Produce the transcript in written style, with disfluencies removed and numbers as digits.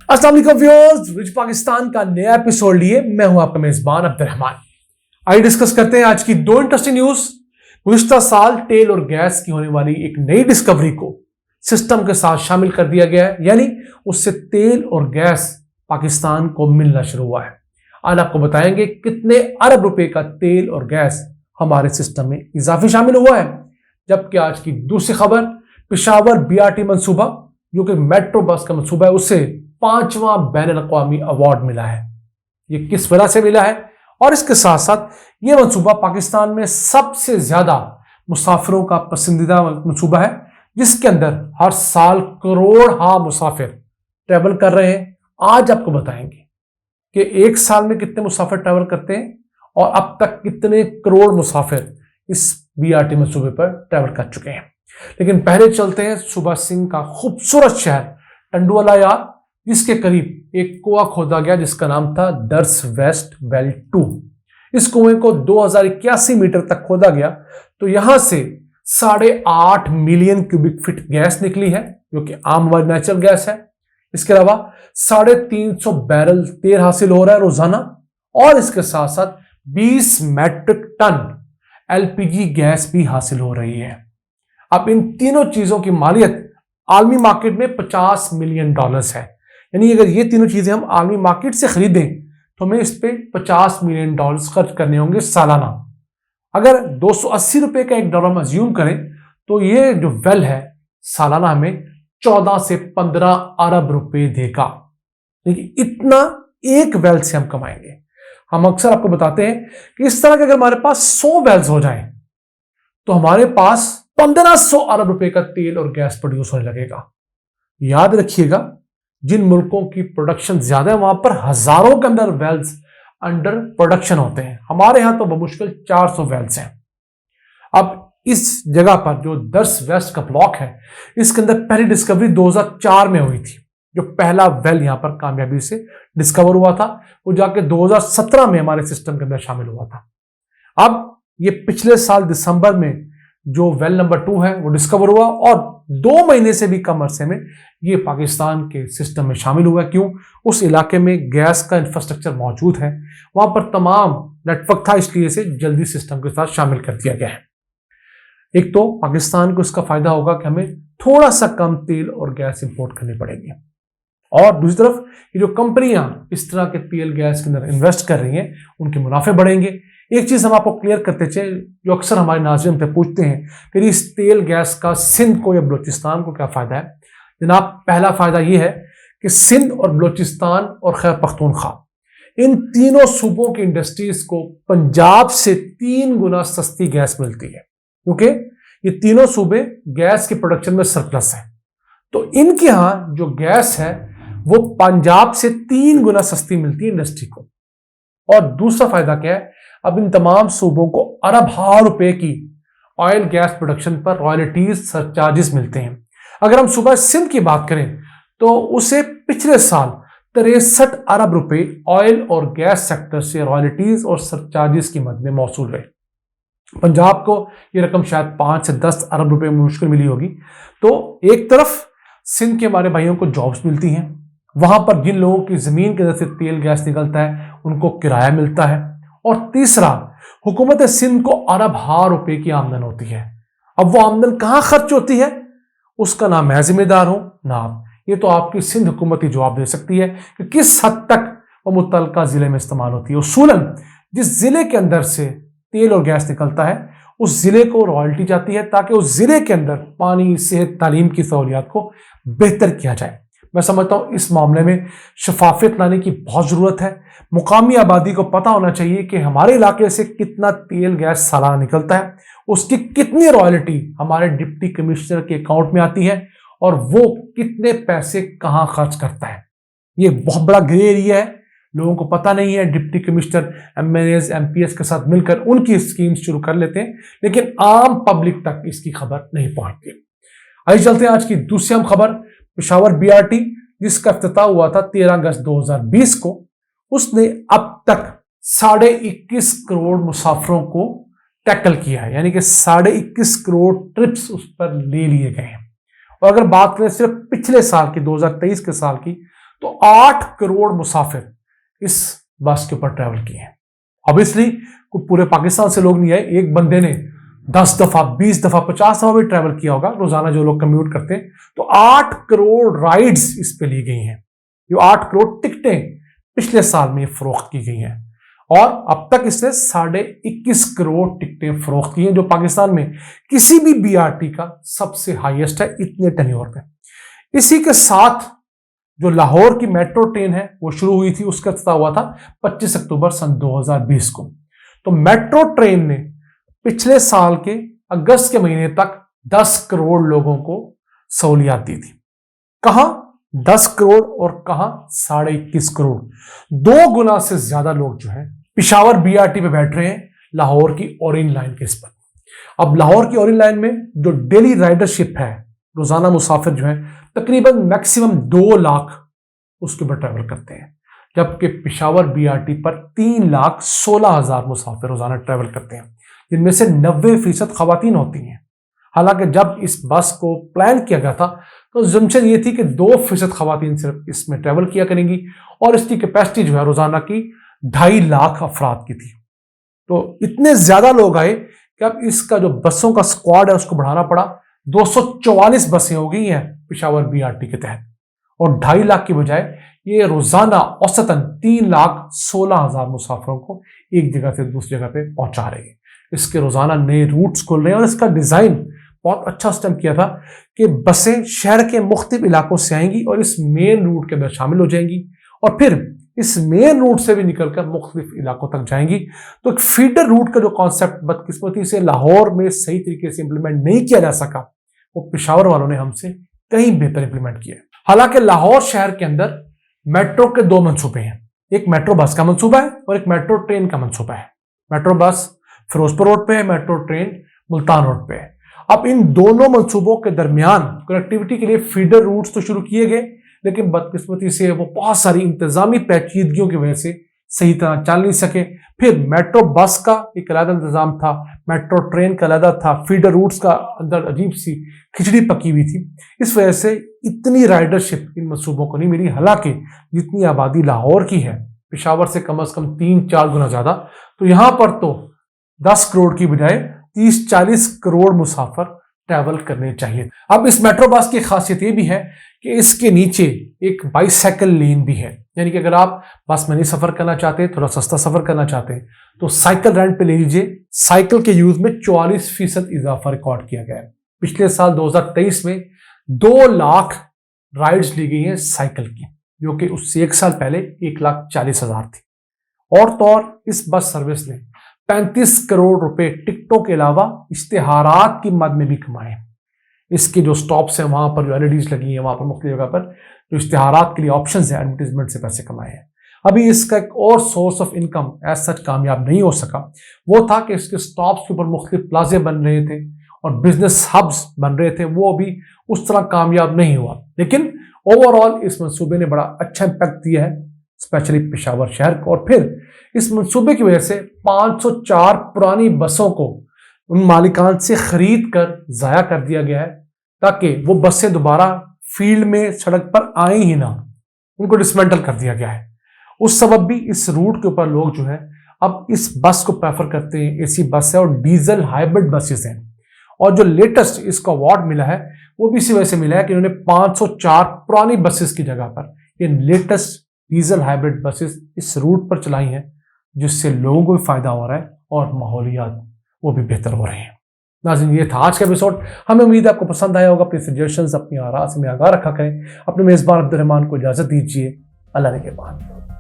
अस्सलाम वालेकुम viewers, rich Pakistan का नया एपिसोड लिए मैं हूं आपका मेजबान अब्दुर्रहमान। आइए डिस्कस करते हैं आज की दो इंटरेस्टिंग न्यूज। गुज़िश्ता साल तेल और गैस की होने वाली एक नई डिस्कवरी को सिस्टम के साथ शामिल कर दिया गया है, यानी उससे तेल और गैस पाकिस्तान को मिलना शुरू हुआ है। आज आपको बताएंगे कितने अरब रुपए का तेल और गैस हमारे सिस्टम में इजाफी शामिल हुआ है। जबकि आज की दूसरी खबर, पेशावर बीआरटी मंसूबा जो कि मेट्रो बस का मंसूबा है, उससे 5वां बैनुल अक़वामी अवार्ड मिला है। ये किस वजह से मिला है और इसके साथ साथ ये मंसूबा पाकिस्तान में सबसे ज्यादा मुसाफिरों का पसंदीदा मंसूबा है, जिसके अंदर हर साल करोड़ मुसाफिर ट्रैवल कर रहे हैं। आज आपको बताएंगे कि एक साल में कितने मुसाफिर ट्रैवल करते हैं और अब तक कितने करोड़ मुसाफिर इस बीआरटी मंसूबे पर ट्रैवल कर चुके हैं। लेकिन पहले चलते हैं सुबह सिंह का खूबसूरत शहर टंडुवाला यार, जिसके करीब एक कुआं खोदा गया जिसका नाम था दर्स वेस्ट वेल 2। इस कुएं को 2081 मीटर तक खोदा गया तो यहां से 8.5 मिलियन क्यूबिक फीट गैस निकली है, जो कि आम नेचुरल गैस है। इसके अलावा 350 बैरल तेल हासिल हो रहा है रोजाना, और इसके साथ साथ 20 मैट्रिक टन एलपीजी गैस भी हासिल हो रही है। अब इन तीनों चीजों की मालियत आलमी मार्केट में $50 मिलियन है, यानी अगर ये तीनों चीजें हम आलमी मार्केट से खरीदें तो हमें इस पे $50 मिलियन खर्च करने होंगे सालाना। अगर 280 रुपए का $1 हम अज्यूम करें तो ये जो वेल है सालाना हमें 14 से 15 अरब रुपए देगा। देखिए इतना एक वेल से हम कमाएंगे। हम अक्सर आपको बताते हैं कि इस तरह के अगर हमारे पास 100 वेल्स हो जाएं तो हमारे पास 1500 अरब रुपए का तेल और गैस प्रोड्यूस होने लगेगा। याद रखिएगा, जिन मुल्कों की प्रोडक्शन ज्यादा है वहां पर हजारों के अंदर वेल्स अंडर प्रोडक्शन होते हैं। हमारे यहां तो बमुश्किल 400 वेल्स हैं। अब इस जगह पर जो दर्स वेस्ट का ब्लॉक है, इसके अंदर पहली डिस्कवरी 2004 में हुई थी। जो पहला वेल यहां पर कामयाबी से डिस्कवर हुआ था वो जाके 2017 में हमारे सिस्टम के अंदर शामिल हुआ था। अब ये पिछले साल दिसंबर में जो वेल नंबर 2 है वो डिस्कवर हुआ और 2 महीने से भी कम अरसे में ये पाकिस्तान के सिस्टम में शामिल हुआ। क्यों? उस इलाके में गैस का इंफ्रास्ट्रक्चर मौजूद है, वहां पर तमाम नेटवर्क था, इसलिए इसे जल्दी सिस्टम के साथ शामिल कर दिया गया है। एक तो पाकिस्तान को इसका फायदा होगा कि हमें थोड़ा सा कम तेल और गैस इंपोर्ट करनी पड़ेगी, और दूसरी तरफ ये जो कंपनियां इस तरह के तेल गैस के अंदर इन्वेस्ट कर रही हैं उनके मुनाफे बढ़ेंगे। एक चीज हम आपको क्लियर करते चले, जो अक्सर हमारे नाज़रीन पे पूछते हैं कि इस तेल गैस का सिंध को या बलूचिस्तान को क्या फायदा है। जनाब, पहला फायदा यह है कि सिंध और बलूचिस्तान और खैबर पख्तूनख्वा इन तीनों सूबों की इंडस्ट्रीज को पंजाब से 3 गुना सस्ती गैस मिलती है, क्योंकि ये तीनों सूबे गैस के प्रोडक्शन में सरप्लस है। तो इनके यहां जो गैस है वो पंजाब से 3 गुना सस्ती मिलती है इंडस्ट्री को। और दूसरा फायदा क्या है, अब इन तमाम सूबों को अरब रुपए की ऑयल गैस प्रोडक्शन पर रॉयल्टीज सरचार्जेस मिलते हैं। अगर हम सूबा सिंध की बात करें तो उसे पिछले साल 63 अरब रुपए ऑयल और गैस सेक्टर से रॉयल्टीज और सरचार्जेस की मद में मौसूल हुए। पंजाब को यह रकम शायद 5 से 10 अरब रुपए में मुश्किल मिली होगी। तो एक तरफ सिंध के हमारे भाइयों को जॉब्स मिलती हैं, वहां पर जिन लोगों की जमीन के अंदर से तेल गैस निकलता है उनको किराया मिलता है, और तीसरा हुकूमत सिंध को अरब रुपए की आमदन होती है। अब वो आमदन कहां खर्च होती है उसका ना मैं जिम्मेदार हूं ना आप, ये तो आपकी सिंध हुकूमत ही जवाब दे सकती है कि किस हद तक वो मुतल्लिका जिले में इस्तेमाल होती है। उसूलन जिस जिले के अंदर से तेल और गैस निकलता है उस जिले को रॉयल्टी जाती है, ताकि उस जिले के अंदर पानी, सेहत, तालीम की सहूलियात को बेहतर किया जाए। मैं समझता हूं इस मामले में शफाफियत लाने की बहुत जरूरत है। मुकामी आबादी को पता होना चाहिए कि हमारे इलाके से कितना तेल गैस सालाना निकलता है, उसकी कितनी रॉयल्टी हमारे डिप्टी कमिश्नर के अकाउंट में आती है और वो कितने पैसे कहां खर्च करता है। ये बहुत बड़ा ग्रे एरिया है, लोगों को पता नहीं है। डिप्टी कमिश्नर एमएनएस एमपीएस के साथ मिलकर उनकी स्कीम्स शुरू कर लेते हैं, लेकिन आम पब्लिक तक इसकी खबर नहीं पहुंचती। आइए चलते हैं आज की दूसरी अहम खबर, पेशावर बीआरटी जिसका इफ्तिताह हुआ था 13 अगस्त 2020 को। उसने अब तक 21.5 करोड़ मुसाफिरों को टैकल किया है, यानी कि 21.5 करोड़ ट्रिप्स उस पर ले लिए गए हैं। और अगर बात करें सिर्फ पिछले साल की 2023 के साल की, तो 8 करोड़ मुसाफिर इस बस के ऊपर ट्रैवल किए हैं। ऑब्वियसली पूरे पाकिस्तान से लोग नहीं आए, एक बंदे ने 10 दफा, 20 दफा, 50 दफा भी ट्रैवल किया होगा रोजाना जो लोग कम्यूट करते हैं। तो 8 करोड़ राइड्स इस पे ली गई हैं। ये 8 करोड़ टिकटें पिछले साल में फरोख्त की गई हैं और अब तक इसने 21.5 करोड़ टिकटें फरोख्त की हैं, जो पाकिस्तान में किसी भी बीआरटी का सबसे हाईएस्ट है इतने टेन्योर पे। इसी के साथ जो लाहौर की मेट्रो ट्रेन है वो शुरू हुई थी, उसका इफ्तिताह हुआ था 25 अक्टूबर सन 2020 को। तो मेट्रो ट्रेन ने पिछले साल के अगस्त के महीने तक 10 करोड़ लोगों को सहूलियत दी थी। कहां 10 करोड़ और कहां 21.5 करोड़, 2 गुना से ज्यादा लोग जो है पिशावर बीआरटी पे बैठ रहे हैं लाहौर की ओरियन लाइन के इस पर। अब लाहौर की ओरियन लाइन में जो डेली राइडरशिप है, रोजाना मुसाफिर जो है तकरीबन मैक्सिमम 2 लाख उसके ऊपर ट्रैवल करते हैं, जबकि पिशावर बीआरटी पर 3,16,000 मुसाफिर रोजाना ट्रैवल करते हैं, जिनमें से 90% खवातीन होती हैं। हालांकि जब इस बस को प्लान किया गया था तो जमशेद ये थी कि 2% खवातीन सिर्फ इसमें ट्रैवल किया करेंगी और इसकी कैपेसिटी जो है रोजाना की 2.5 लाख अफराद की थी। तो इतने ज्यादा लोग आए कि अब इसका जो बसों का स्क्वाड है उसको बढ़ाना पड़ा। 244 बसें हो गई हैं पिशावर बीआरटी के तहत और 2.5 लाख की बजाय ये रोजाना औसतन 3,16,000 मुसाफिरों को एक जगह से दूसरी जगह पे पहुंचा रही है। इसके रोजाना नए रूट्स खुल रहे हैं और इसका डिजाइन बहुत अच्छा सिस्टम किया था कि बसें शहर के मुख्तलिफ इलाकों से आएंगी और इस मेन रूट के अंदर शामिल हो जाएंगी और फिर इस मेन रूट से भी निकलकर मुख्तलिफ इलाकों तक जाएंगी। तो एक फीडर रूट का जो कॉन्सेप्ट बदकिस्मती से लाहौर में सही तरीके से इंप्लीमेंट नहीं किया जा सका, वो पिशावर वालों ने हमसे कहीं बेहतर इंप्लीमेंट किया। हालांकि लाहौर शहर के अंदर मेट्रो के 2 मंसूबे हैं, एक मेट्रो बस का मंसूबा है और एक मेट्रो ट्रेन का मंसूबा है। मेट्रो बस फिरोजपुर रोड पे है, मेट्रो ट्रेन मुल्तान रोड पे है। अब इन दोनों मंसूबों के दरमियान कनेक्टिविटी के लिए फीडर रूट्स तो शुरू किए गए, लेकिन बदकिस्मती से वो बहुत सारी इंतजामी पेचीदगियों की वजह से सही तरह चल नहीं सके। फिर मेट्रो बस का एक अलग इंतजाम था, मेट्रो ट्रेन का अलग था, फीडर रूट्स का अंदर अजीब सी खिचड़ी पकी हुई थी। इस वजह से इतनी राइडरशिप इन मंसूबों को नहीं मिली। हालांकि जितनी आबादी लाहौर की है पिशावर से कम 3-4 गुना ज्यादा, तो यहां पर तो 10 करोड़ की बजाय 30-40 करोड़ मुसाफिर ट्रैवल करने चाहिए। अब इस मेट्रो बस की खासियत ये भी है कि इसके नीचे एक बाइसाइकिल लेन भी है, यानी कि अगर आप बस में नहीं सफर करना चाहते, थोड़ा सस्ता सफर करना चाहते हैं, तो साइकिल रेंट पे ले लीजिए। साइकिल के यूज में 44% इजाफा रिकॉर्ड किया गया है। पिछले साल 2023 में 2 लाख राइड्स ली गई हैं साइकिल की, जो कि उससे 1 साल पहले 1,40,000 थी। और तो और इस बस सर्विस ने 35 करोड़ रुपए टिकटों के अलावा इश्तिहारात की मद में भी कमाए। इसके जो स्टॉप्स हैं वहां पर जो एलईडीज लगी हैं, वहां पर मुख्तलिफ जगह पर जो इश्तिहारात के लिए ऑप्शंस हैं, एडवर्टीजमेंट से पैसे कमाए हैं। अभी इसका एक और source of income as such कामयाब नहीं हो सका। वो था कि इसके स्टॉप्स के ऊपर मुख्तलिफ प्लाजे बन रहे थे और बिजनेस हब्स बन रहे थे, वो भी उस तरह कामयाब नहीं हुआ। लेकिन ओवरऑल इस मंसूबे ने बड़ा अच्छा इम्पैक्ट दिया है, स्पेशली पेशावर शहर को। और फिर इस मंसूबे की वजह से 504 पुरानी बसों को उन मालिकान से खरीद कर जाया कर दिया गया है, ताकि वो बसें दोबारा फील्ड में सड़क पर आए ही ना, उनको डिसमेंटल कर दिया गया है। उस सबब भी इस रूट के ऊपर लोग जो है अब इस बस को प्रेफर करते हैं। एसी बस है और डीजल हाइब्रिड बसेस हैं। और जो लेटेस्ट इसको अवार्ड मिला है वो भी इसी वजह से मिला है कि उन्होंने 504 पुरानी बसेस की जगह पर ये लेटेस्ट डीजल हाइब्रिड बसेस इस रूट पर चलाई हैं, जिससे लोगों को भी फायदा हो रहा है और माहौलियात वो भी बेहतर हो रहे हैं। नाज़रीन, ये था आज का एपिसोड। हमें उम्मीद है आपको पसंद आया होगा। अपनी सजेशंस, अपनी आराज़ में आगाह रखा करें। अपने मेज़बान अब्दुल रहमान को इजाज़त दीजिए। अल्लाह ने के बाद।